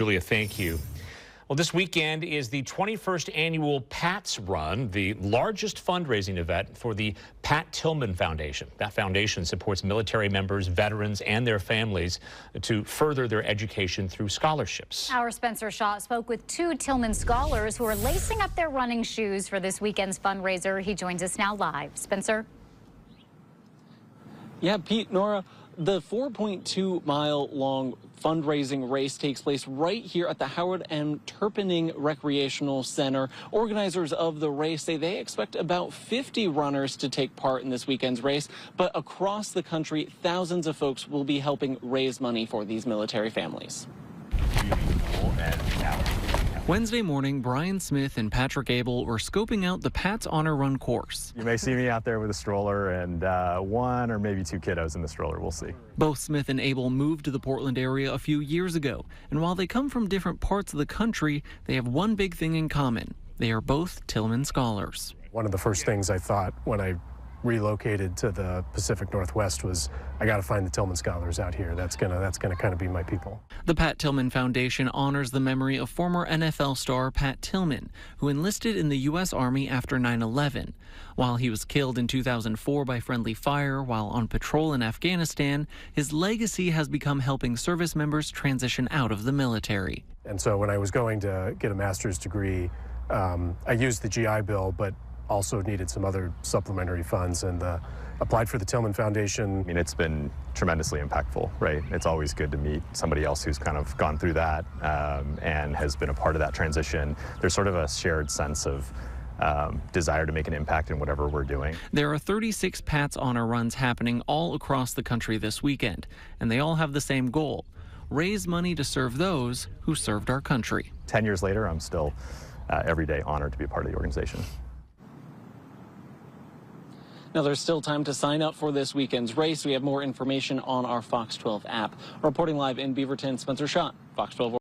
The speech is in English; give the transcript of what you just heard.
Julia, thank you. Well, this weekend is the 21st annual Pat's Run, the largest fundraising event for the Pat Tillman Foundation. That foundation supports military members, veterans, and their families to further their education through scholarships. Our Spencer Shaw spoke with two Tillman scholars who are lacing up their running shoes for this weekend's fundraiser. He joins us now live. Spencer? Yeah, Pete, Nora, the 4.2-mile-long fundraising race takes place right here at the Howard M. Turpening Recreational Center. Organizers of the race say they expect about 50 runners to take part in this weekend's race, but across the country, thousands of folks will be helping raise money for these military families. Wednesday morning, Brian Smith and Patrick Abel were scoping out the Pat's Honor Run course. You may see me out there with a stroller and one or maybe two kiddos in the stroller. We'll see. Both Smith and Abel moved to the Portland area a few years ago, and while they come from different parts of the country, they have one big thing in common. They are both Tillman scholars. One of the first things I thought when I relocated to the Pacific Northwest was I got to find the Tillman scholars out here. That's gonna kind of be my people. The Pat Tillman Foundation honors the memory of former NFL star Pat Tillman, who enlisted in the U.S. Army after 9/11. While he was killed in 2004 by friendly fire while on patrol in Afghanistan, his legacy has become helping service members transition out of the military. And so when I was going to get a master's degree, I used the GI Bill, but also needed some other supplementary funds and applied for the Tillman Foundation. I mean, it's been tremendously impactful, right? It's always good to meet somebody else who's kind of gone through that and has been a part of that transition. There's sort of a shared sense of desire to make an impact in whatever we're doing. There are 36 Pat's Honor Runs happening all across the country this weekend, and they all have the same goal: raise money to serve those who served our country. 10 years later, I'm still every day honored to be a part of the organization. Now, there's still time to sign up for this weekend's race. We have more information on our Fox 12 app. Reporting live in Beaverton, Spencer Shaw, Fox 12.